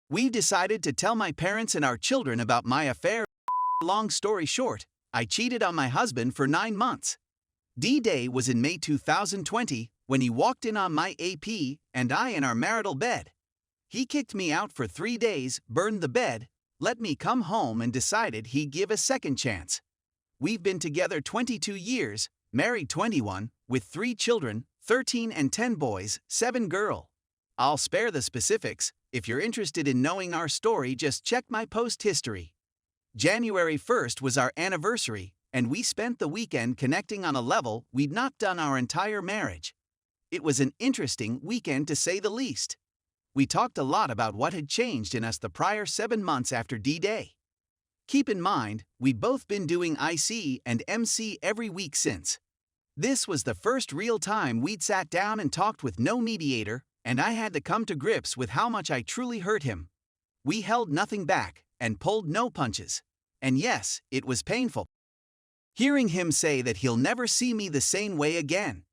We decided to tell my parents and our children about my affair. Long story short, I cheated on my husband for 9 months. D-Day was in May 2020 when he walked in on my AP and I in our marital bed. He kicked me out for 3 days, burned the bed, let me come home and decided he'd give a second chance. We've been together 22 years, married 21, with 3 children, 13 and 10 boys, 7 girls. I'll spare the specifics. If you're interested in knowing our story, just check my post history. January 1st was our anniversary, and we spent the weekend connecting on a level we'd not done our entire marriage. It was an interesting weekend to say the least. We talked a lot about what had changed in us the prior 7 months after D-Day. Keep in mind, we'd both been doing IC and MC every week since. This was the first real time we'd sat down and talked with no mediator, and I had to come to grips with how much I truly hurt him. We held nothing back and pulled no punches. And yes, it was painful. Hearing him say that he'll never see me the same way again.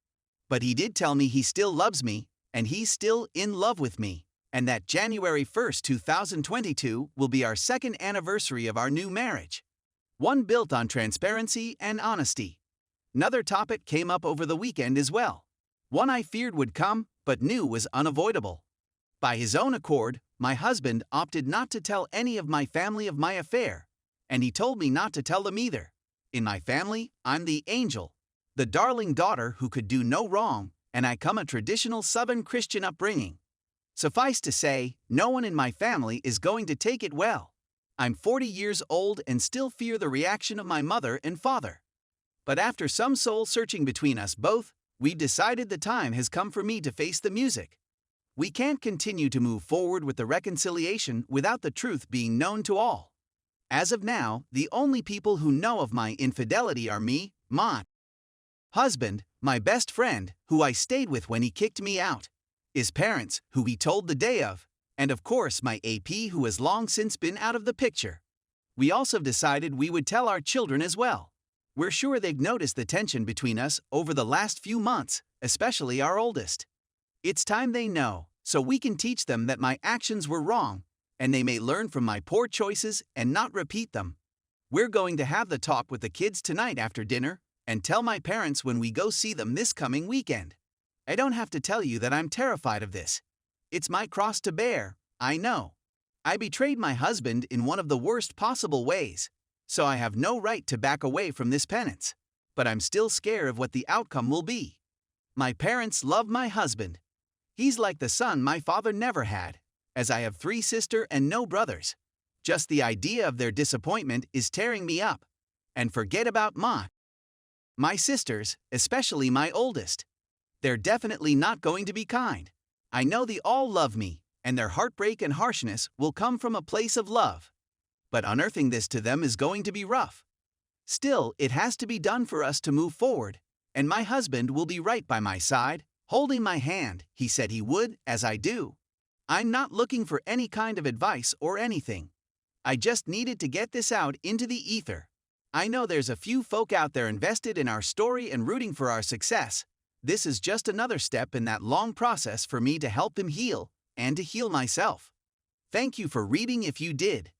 But he did tell me he still loves me, and he's still in love with me, and that January 1st, 2022 will be our 2nd anniversary of our new marriage. One built on transparency and honesty. Another topic came up over the weekend as well. One I feared would come, but knew was unavoidable. By his own accord, my husband opted not to tell any of my family of my affair, and he told me not to tell them either. In my family, I'm the angel, the darling daughter who could do no wrong, and I come a traditional Southern Christian upbringing. Suffice to say, no one in my family is going to take it well. I'm 40 years old and still fear the reaction of my mother and father. But after some soul searching between us both, we've decided the time has come for me to face the music. We can't continue to move forward with the reconciliation without the truth being known to all. As of now, the only people who know of my infidelity are me, my husband, my best friend, who I stayed with when he kicked me out, his parents, who he told the day of, and of course my AP, who has long since been out of the picture. We also decided we would tell our children as well. We're sure they've noticed the tension between us over the last few months, especially our oldest. It's time they know, so we can teach them that my actions were wrong, and they may learn from my poor choices and not repeat them. We're going to have the talk with the kids tonight after dinner, and tell my parents when we go see them this coming weekend. I don't have to tell you that I'm terrified of this. It's my cross to bear, I know. I betrayed my husband in one of the worst possible ways, so I have no right to back away from this penance. But I'm still scared of what the outcome will be. My parents love my husband. He's like the son my father never had, as I have 3 sisters and no brothers. Just the idea of their disappointment is tearing me up. And forget about my sisters, especially my oldest. They're definitely not going to be kind. I know they all love me, and their heartbreak and harshness will come from a place of love. But unearthing this to them is going to be rough. Still, it has to be done for us to move forward, and my husband will be right by my side, holding my hand. He said he would, as I do. I'm not looking for any kind of advice or anything. I just needed to get this out into the ether. I know there's a few folk out there invested in our story and rooting for our success. This is just another step in that long process for me to help him heal, and to heal myself. Thank you for reading if you did.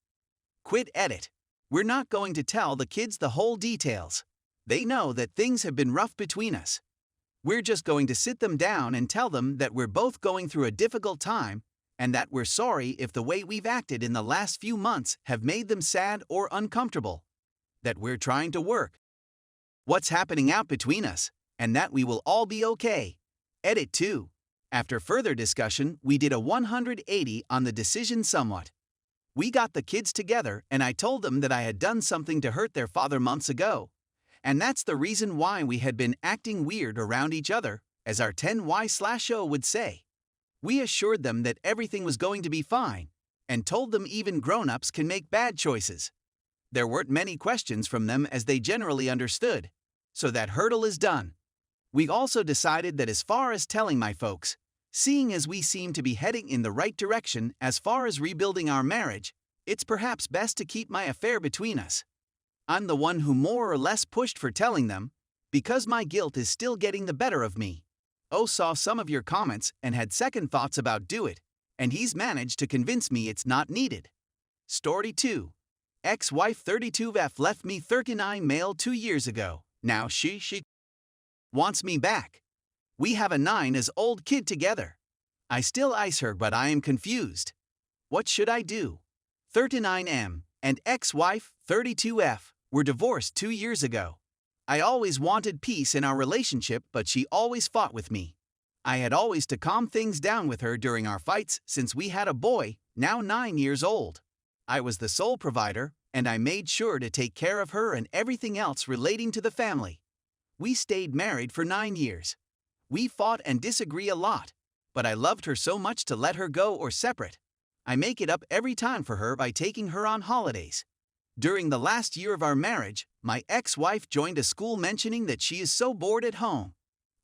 Quit edit. We're not going to tell the kids the whole details. They know that things have been rough between us. We're just going to sit them down and tell them that we're both going through a difficult time, and that we're sorry if the way we've acted in the last few months have made them sad or uncomfortable. That we're trying to work what's happening out between us, and that we will all be okay. Edit 2. After further discussion, we did a 180 on the decision somewhat. We got the kids together and I told them that I had done something to hurt their father months ago. And that's the reason why we had been acting weird around each other, as our 10Y/O would say. We assured them that everything was going to be fine, and told them even grown-ups can make bad choices. There weren't many questions from them as they generally understood, so that hurdle is done. We also decided that as far as telling my folks, seeing as we seem to be heading in the right direction as far as rebuilding our marriage, it's perhaps best to keep my affair between us. I'm the one who more or less pushed for telling them, because my guilt is still getting the better of me. Saw some of your comments and had second thoughts about do it, and he's managed to convince me it's not needed. Story 2. Ex-wife 32F left me 39 male 2 years ago. Now she wants me back. We have a 9-year-old kid together. I still ice her, but I am confused. What should I do? 39M and ex-wife 32F were divorced 2 years ago. I always wanted peace in our relationship, but she always fought with me. I had always to calm things down with her during our fights since we had a boy, now 9 years old. I was the sole provider, and I made sure to take care of her and everything else relating to the family. We stayed married for 9 years. We fought and disagree a lot, but I loved her so much to let her go or separate. I make it up every time for her by taking her on holidays. During the last year of our marriage, my ex-wife joined a school mentioning that she is so bored at home.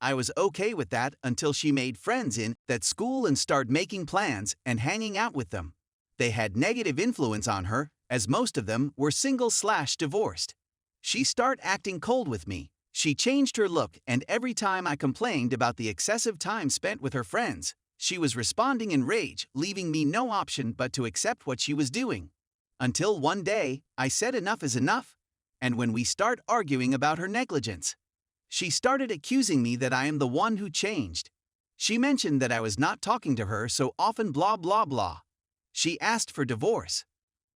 I was okay with that until she made friends in that school and started making plans and hanging out with them. They had negative influence on her, as most of them were single/divorced. She started acting cold with me. She changed her look, and every time I complained about the excessive time spent with her friends, she was responding in rage, leaving me no option but to accept what she was doing. Until one day, I said enough is enough, and when we start arguing about her negligence, she started accusing me that I am the one who changed. She mentioned that I was not talking to her so often, blah blah blah. She asked for divorce.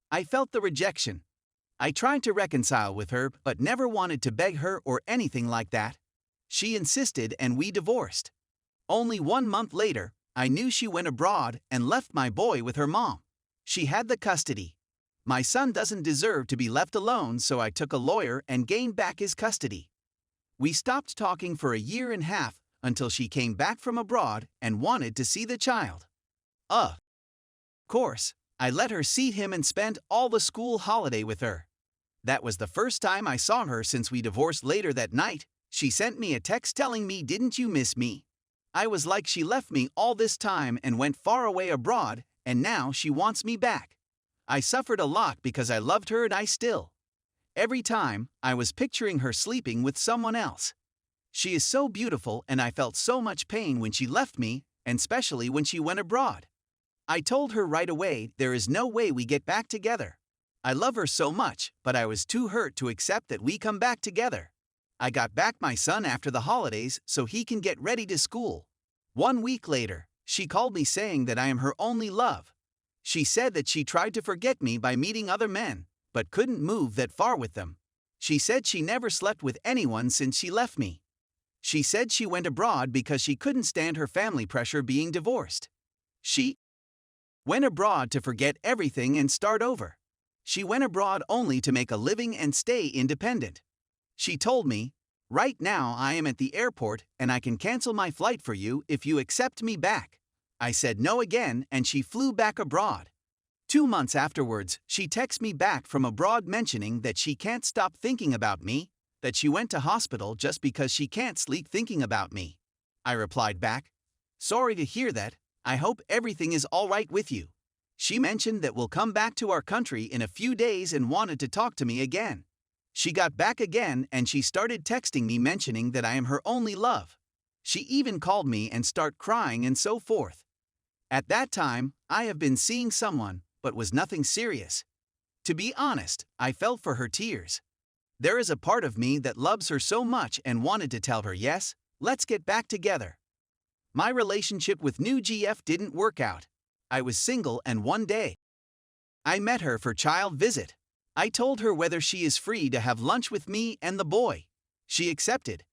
I felt the rejection. I tried to reconcile with her but never wanted to beg her or anything like that. She insisted and we divorced. Only 1 month later, I knew she went abroad and left my boy with her mom. She had the custody. My son doesn't deserve to be left alone, so I took a lawyer and gained back his custody. We stopped talking for 1.5 years until she came back from abroad and wanted to see the child. Of course, I let her see him and spent all the school holiday with her. That was the first time I saw her since we divorced. Later that night, she sent me a text telling me, "Didn't you miss me?" I was like, she left me all this time and went far away abroad, and now she wants me back. I suffered a lot because I loved her, and I still. Every time, I was picturing her sleeping with someone else. She is so beautiful, and I felt so much pain when she left me, and especially when she went abroad. I told her right away there is no way we get back together. I love her so much, but I was too hurt to accept that we come back together. I got back my son after the holidays so he can get ready to school. 1 week later, she called me saying that I am her only love. She said that she tried to forget me by meeting other men, but couldn't move that far with them. She said she never slept with anyone since she left me. She said she went abroad because she couldn't stand her family pressure being divorced. She went abroad to forget everything and start over. She went abroad only to make a living and stay independent. She told me, "Right now I am at the airport and I can cancel my flight for you if you accept me back." I said no again and she flew back abroad. 2 months afterwards, she texted me back from abroad mentioning that she can't stop thinking about me, that she went to hospital just because she can't sleep thinking about me. I replied back, "Sorry to hear that. I hope everything is all right with you." She mentioned that we'll come back to our country in a few days and wanted to talk to me again. She got back again and she started texting me mentioning that I am her only love. She even called me and started crying and so forth. At that time, I have been seeing someone, but was nothing serious. To be honest, I felt for her tears. There is a part of me that loves her so much and wanted to tell her, yes, let's get back together. My relationship with new GF didn't work out. I was single and one day I met her for child visit. I told her whether she is free to have lunch with me and the boy. She accepted.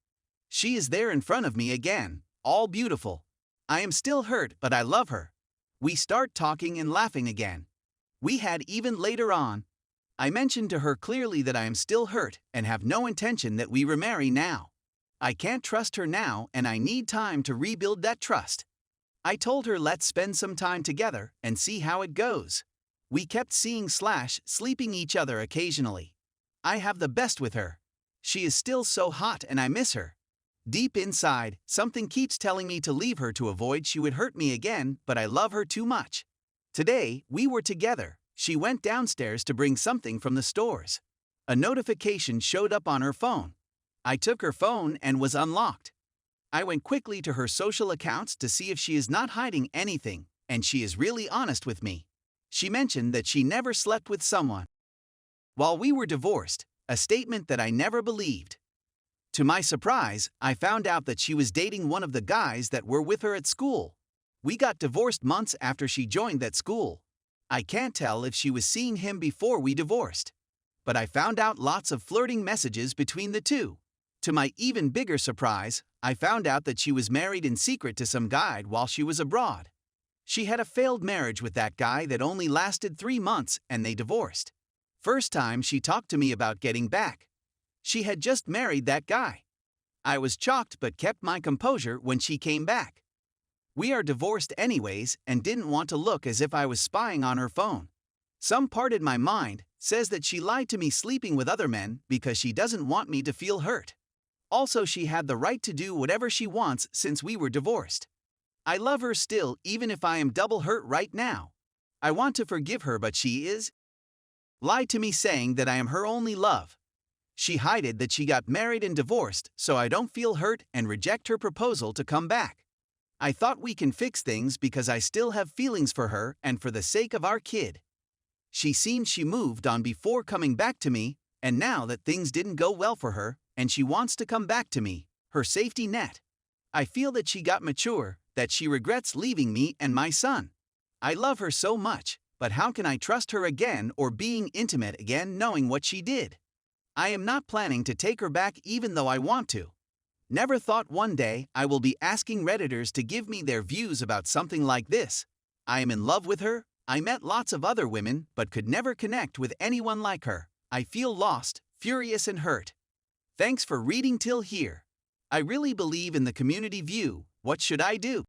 She is there in front of me again, all beautiful. I am still hurt, but I love her. We start talking and laughing again. We had even later on. I mentioned to her clearly that I am still hurt and have no intention that we remarry now. I can't trust her now and I need time to rebuild that trust. I told her let's spend some time together and see how it goes. We kept seeing/sleeping each other occasionally. I have the best with her. She is still so hot and I miss her. Deep inside, something keeps telling me to leave her to avoid she would hurt me again, but I love her too much. Today, we were together. She went downstairs to bring something from the stores. A notification showed up on her phone. I took her phone and was unlocked. I went quickly to her social accounts to see if she is not hiding anything, and she is really honest with me. She mentioned that she never slept with someone while we were divorced, a statement that I never believed. To my surprise, I found out that she was dating one of the guys that were with her at school. We got divorced months after she joined that school. I can't tell if she was seeing him before we divorced, but I found out lots of flirting messages between the two. To my even bigger surprise, I found out that she was married in secret to some guy while she was abroad. She had a failed marriage with that guy that only lasted 3 months and they divorced. First time she talked to me about getting back. She had just married that guy. I was shocked but kept my composure when she came back. We are divorced anyways and didn't want to look as if I was spying on her phone. Some part in my mind says that she lied to me sleeping with other men because she doesn't want me to feel hurt. Also, she had the right to do whatever she wants since we were divorced. I love her still even if I am double hurt right now. I want to forgive her but she lied to me saying that I am her only love. She hid that she got married and divorced so I don't feel hurt and reject her proposal to come back. I thought we can fix things because I still have feelings for her and for the sake of our kid. She seemed she moved on before coming back to me, and now that things didn't go well for her and she wants to come back to me, her safety net. I feel that she got mature, that she regrets leaving me and my son. I love her so much, but how can I trust her again or being intimate again knowing what she did? I am not planning to take her back even though I want to. Never thought one day I will be asking Redditors to give me their views about something like this. I am in love with her. I met lots of other women but could never connect with anyone like her. I feel lost, furious and hurt. Thanks for reading till here. I really believe in the community view. What should I do?